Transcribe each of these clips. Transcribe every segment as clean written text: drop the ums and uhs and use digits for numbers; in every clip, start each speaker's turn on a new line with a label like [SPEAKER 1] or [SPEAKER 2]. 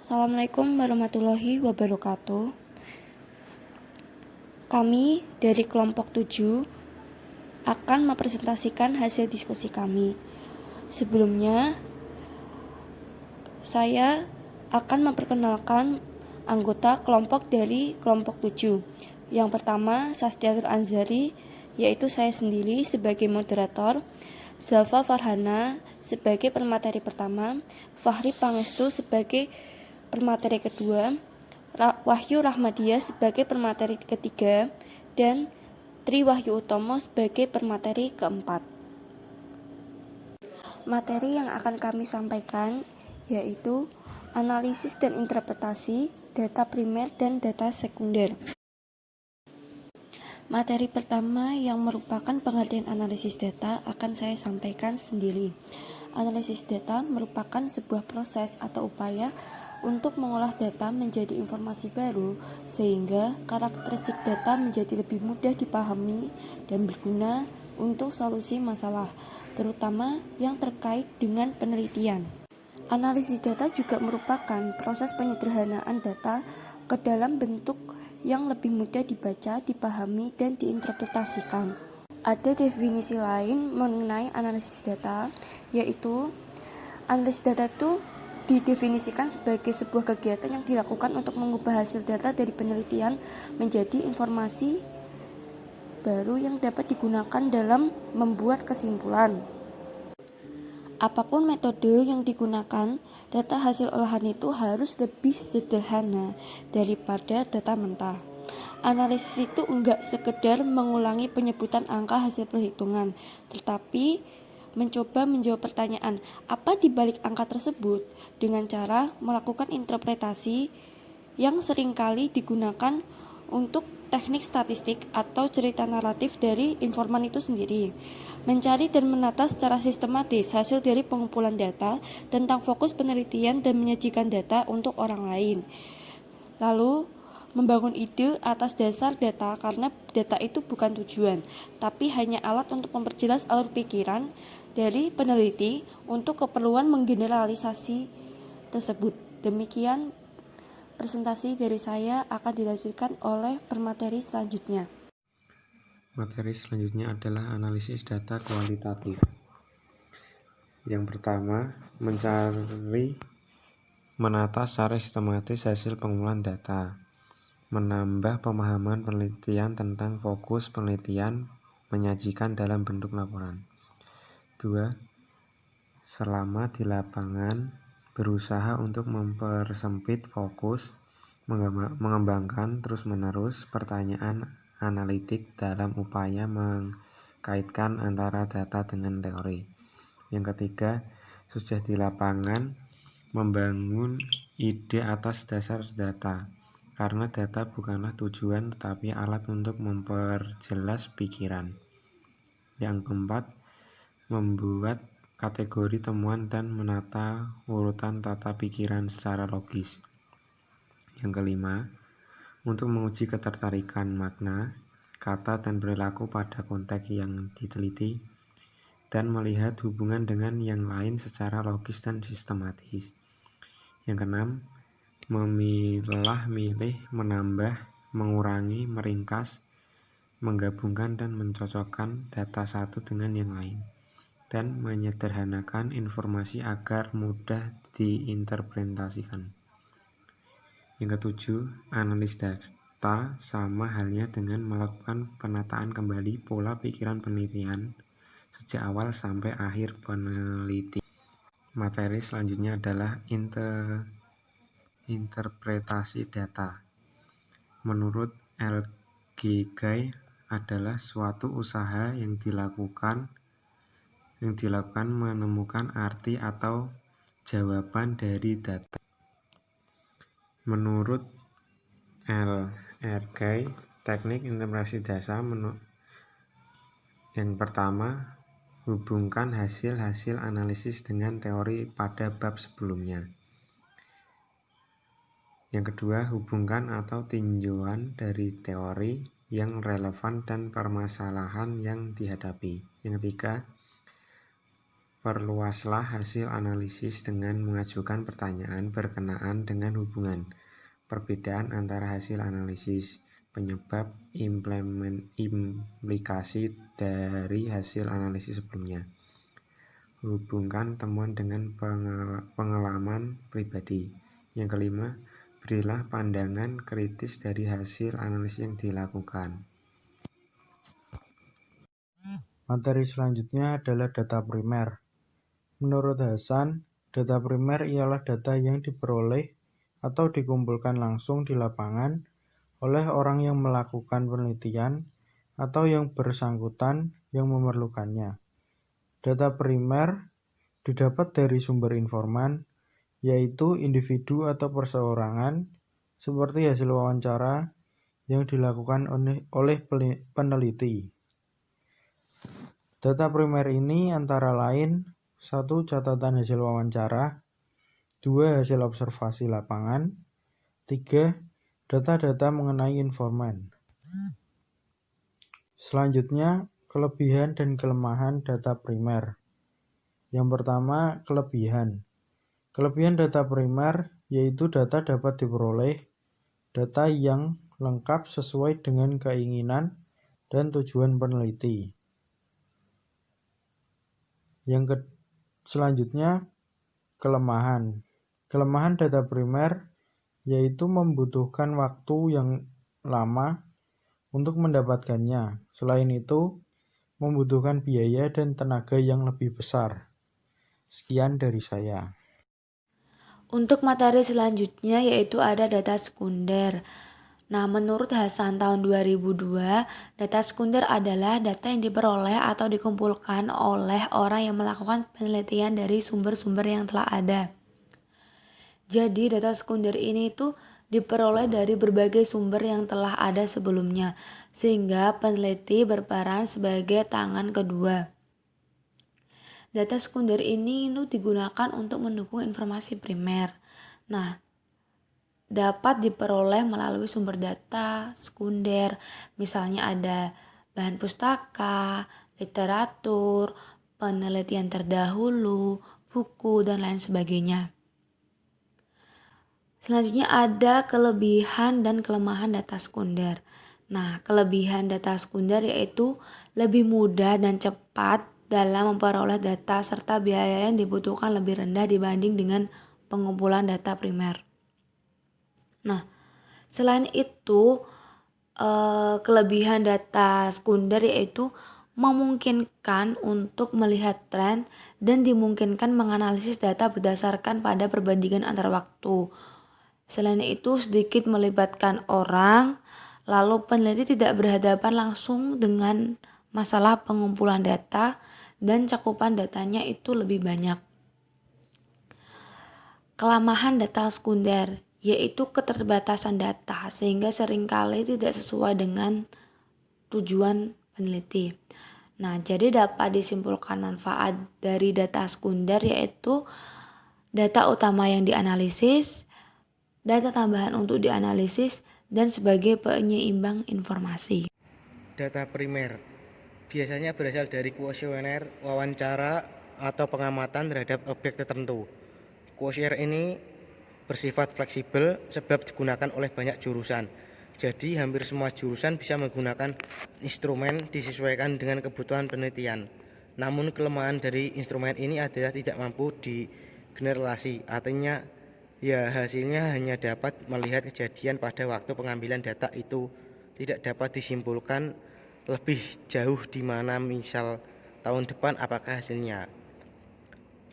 [SPEAKER 1] Assalamualaikum warahmatullahi wabarakatuh. Kami dari kelompok 7 akan mempresentasikan hasil diskusi kami. Sebelumnya, saya akan memperkenalkan anggota kelompok dari kelompok 7. Yang pertama, Sastiatur Anzari, yaitu saya sendiri sebagai moderator, Zalfa Farhana sebagai pemateri pertama, Fahri Pangestu sebagai pemateri kedua, Wahyu Rahmadia sebagai pemateri ketiga, dan Tri Wahyu Utomo sebagai pemateri keempat. Materi yang akan kami sampaikan yaitu analisis dan interpretasi data primer dan data sekunder. Materi pertama yang merupakan pengertian analisis data akan saya sampaikan sendiri. Analisis data merupakan sebuah proses atau upaya untuk mengolah data menjadi informasi baru sehingga karakteristik data menjadi lebih mudah dipahami dan berguna untuk solusi masalah, terutama yang terkait dengan penelitian. Analisis data juga merupakan proses penyederhanaan data ke dalam bentuk yang lebih mudah dibaca, dipahami, dan diinterpretasikan. Ada definisi lain mengenai analisis data, yaitu analisis data itu didefinisikan sebagai sebuah kegiatan yang dilakukan untuk mengubah hasil data dari penelitian menjadi informasi baru yang dapat digunakan dalam membuat kesimpulan. Apapun metode yang digunakan, data hasil olahan itu harus lebih sederhana daripada data mentah. Analisis itu enggak sekedar mengulangi penyebutan angka hasil perhitungan, tetapi mencoba menjawab pertanyaan apa di balik angka tersebut dengan cara melakukan interpretasi yang seringkali digunakan untuk teknik statistik atau cerita naratif dari informan itu sendiri. Mencari dan menata secara sistematis hasil dari pengumpulan data tentang fokus penelitian dan menyajikan data untuk orang lain. Lalu, membangun ide atas dasar data karena data itu bukan tujuan, tapi hanya alat untuk memperjelas alur pikiran dari peneliti untuk keperluan menggeneralisasi tersebut. Demikian presentasi dari saya akan dilanjutkan oleh pemateri selanjutnya.
[SPEAKER 2] Materi selanjutnya adalah analisis data kualitatif. Yang pertama, menata secara sistematis hasil pengumpulan data, menambah pemahaman penelitian tentang fokus penelitian, menyajikan dalam bentuk laporan. 2. Selama di lapangan, berusaha untuk mempersempit fokus, mengembangkan terus-menerus pertanyaan analitik dalam upaya mengkaitkan antara data dengan teori. Yang ketiga, sudah di lapangan, membangun ide atas dasar data, karena data bukanlah tujuan tetapi alat untuk memperjelas pikiran. Yang keempat, membuat kategori temuan dan menata urutan tata pikiran secara logis. Yang kelima, untuk menguji ketertarikan makna, kata dan perilaku pada konteks yang diteliti, dan melihat hubungan dengan yang lain secara logis dan sistematis. Yang keenam, memilah-milih, menambah, mengurangi, meringkas, menggabungkan dan mencocokkan data satu dengan yang lain, dan menyederhanakan informasi agar mudah diinterpretasikan. Yang ketujuh, analis data sama halnya dengan melakukan penataan kembali pola pikiran penelitian sejak awal sampai akhir penelitian. Materi selanjutnya adalah interpretasi data. Menurut L.G. adalah suatu usaha yang dilakukan menemukan arti atau jawaban dari data. Menurut L.R. teknik interpretasi data yang pertama, hubungkan hasil analisis dengan teori pada bab sebelumnya. Yang kedua, hubungkan atau tinjauan dari teori yang relevan dan permasalahan yang dihadapi. Yang ketiga, Perluaslah hasil analisis dengan mengajukan pertanyaan berkenaan dengan hubungan, perbedaan antara hasil analisis, penyebab, implikasi dari hasil analisis sebelumnya. Hubungkan temuan dengan pengalaman pribadi. Yang kelima, berilah pandangan kritis dari hasil analisis yang dilakukan.
[SPEAKER 3] Materi selanjutnya adalah data primer. Menurut Hasan, data primer ialah data yang diperoleh atau dikumpulkan langsung di lapangan oleh orang yang melakukan penelitian atau yang bersangkutan yang memerlukannya. Data primer didapat dari sumber informan, yaitu individu atau perseorangan, seperti hasil wawancara yang dilakukan oleh peneliti. Data primer ini antara lain 1. Catatan hasil wawancara, 2. Hasil observasi lapangan, 3. Data-data mengenai informan. Selanjutnya, kelebihan dan kelemahan data primer. Yang pertama, kelebihan. Kelebihan data primer yaitu data dapat diperoleh, data yang lengkap sesuai dengan keinginan dan tujuan peneliti. Selanjutnya, kelemahan. Kelemahan data primer yaitu membutuhkan waktu yang lama untuk mendapatkannya. Selain itu, membutuhkan biaya dan tenaga yang lebih besar. Sekian dari saya.
[SPEAKER 1] Untuk materi selanjutnya yaitu ada data sekunder. Nah, menurut Hasan tahun 2002, data sekunder adalah data yang diperoleh atau dikumpulkan oleh orang yang melakukan penelitian dari sumber-sumber yang telah ada. Jadi, data sekunder ini itu diperoleh dari berbagai sumber yang telah ada sebelumnya, sehingga peneliti berperan sebagai tangan kedua. Data sekunder ini itu digunakan untuk mendukung informasi primer. Nah, dapat diperoleh melalui sumber data sekunder, misalnya ada bahan pustaka, literatur, penelitian terdahulu, buku, dan lain sebagainya. Selanjutnya ada kelebihan dan kelemahan data sekunder. Nah, kelebihan data sekunder yaitu lebih mudah dan cepat dalam memperoleh data serta biaya yang dibutuhkan lebih rendah dibanding dengan pengumpulan data primer. Nah, selain itu, kelebihan data sekunder yaitu memungkinkan untuk melihat tren dan dimungkinkan menganalisis data berdasarkan pada perbandingan antar waktu. Selain itu, sedikit melibatkan orang, lalu peneliti tidak berhadapan langsung dengan masalah pengumpulan data dan cakupan datanya itu lebih banyak. Kelemahan data sekunder yaitu keterbatasan data sehingga seringkali tidak sesuai dengan tujuan peneliti. Nah, jadi dapat disimpulkan manfaat dari data sekunder yaitu data utama yang dianalisis, data tambahan untuk dianalisis, dan sebagai penyeimbang informasi.
[SPEAKER 4] Data primer biasanya berasal dari kuesioner, wawancara, atau pengamatan terhadap objek tertentu. Kuesioner ini bersifat fleksibel sebab digunakan oleh banyak jurusan. Jadi hampir semua jurusan bisa menggunakan instrumen disesuaikan dengan kebutuhan penelitian. Namun kelemahan dari instrumen ini adalah tidak mampu digeneralisasi. Artinya hasilnya hanya dapat melihat kejadian pada waktu pengambilan data itu, tidak dapat disimpulkan lebih jauh di mana misal tahun depan apakah hasilnya.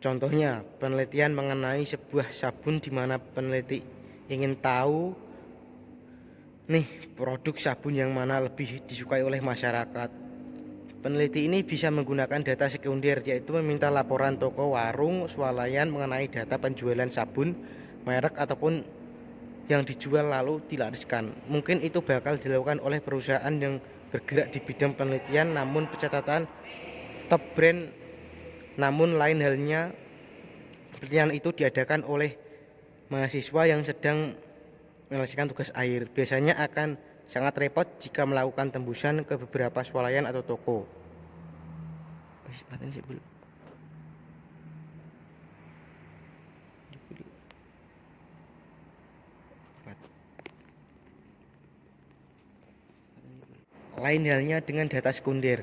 [SPEAKER 4] Contohnya, penelitian mengenai sebuah sabun di mana peneliti ingin tahu produk sabun yang mana lebih disukai oleh masyarakat. Peneliti ini bisa menggunakan data sekunder, yaitu meminta laporan toko, warung, swalayan mengenai data penjualan sabun, merek ataupun yang dijual lalu dilariskan. Mungkin itu bakal dilakukan oleh perusahaan yang bergerak di bidang penelitian, namun pencatatan top brand. Namun lain halnya, penelitian itu diadakan oleh mahasiswa yang sedang menyelesaikan tugas akhir. Biasanya akan sangat repot jika melakukan tembusan ke beberapa swalayan atau toko. Lain halnya dengan data sekunder.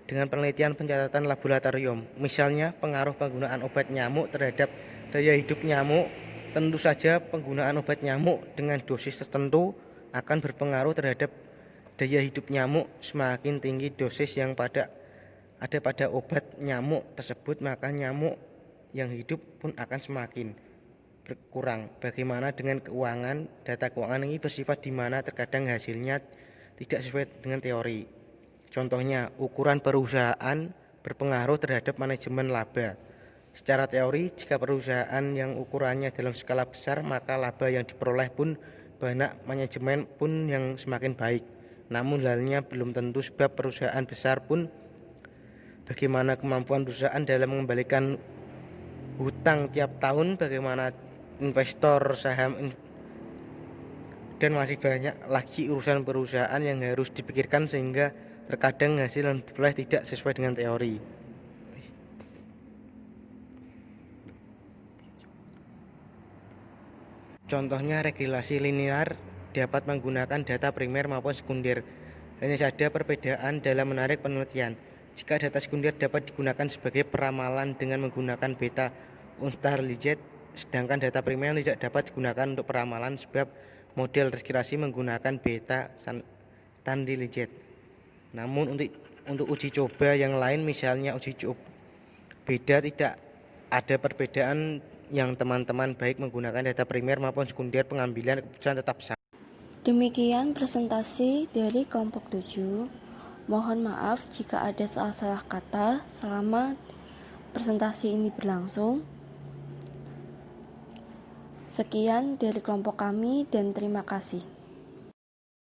[SPEAKER 4] Dengan penelitian pencatatan laboratorium, misalnya pengaruh penggunaan obat nyamuk terhadap daya hidup nyamuk, tentu saja penggunaan obat nyamuk dengan dosis tertentu akan berpengaruh terhadap daya hidup nyamuk. Semakin tinggi dosis yang ada pada obat nyamuk tersebut, maka nyamuk yang hidup pun akan semakin berkurang. Bagaimana dengan keuangan? Data keuangan ini bersifat di mana terkadang hasilnya tidak sesuai dengan teori. Contohnya, ukuran perusahaan berpengaruh terhadap manajemen laba. Secara teori, jika perusahaan yang ukurannya dalam skala besar, maka laba yang diperoleh pun banyak, manajemen pun yang semakin baik. Namun halnya belum tentu, sebab perusahaan besar pun bagaimana kemampuan perusahaan dalam mengembalikan hutang tiap tahun, bagaimana investor saham, dan masih banyak lagi urusan perusahaan yang harus dipikirkan sehingga terkadang hasil yang diperoleh tidak sesuai dengan teori. Contohnya, regresi linear dapat menggunakan data primer maupun sekunder. Hanya saja perbedaan dalam menarik penelitian. Jika data sekunder dapat digunakan sebagai peramalan dengan menggunakan beta Unterlizet, sedangkan data primer tidak dapat digunakan untuk peramalan sebab model regresi menggunakan beta Standardized. Namun untuk uji coba yang lain, misalnya uji coba beda, tidak ada perbedaan yang teman-teman baik menggunakan data primer maupun sekunder, pengambilan keputusan tetap sama.
[SPEAKER 1] Demikian presentasi dari kelompok 7. Mohon maaf jika ada salah-salah kata selama presentasi ini berlangsung. Sekian dari kelompok kami dan terima kasih.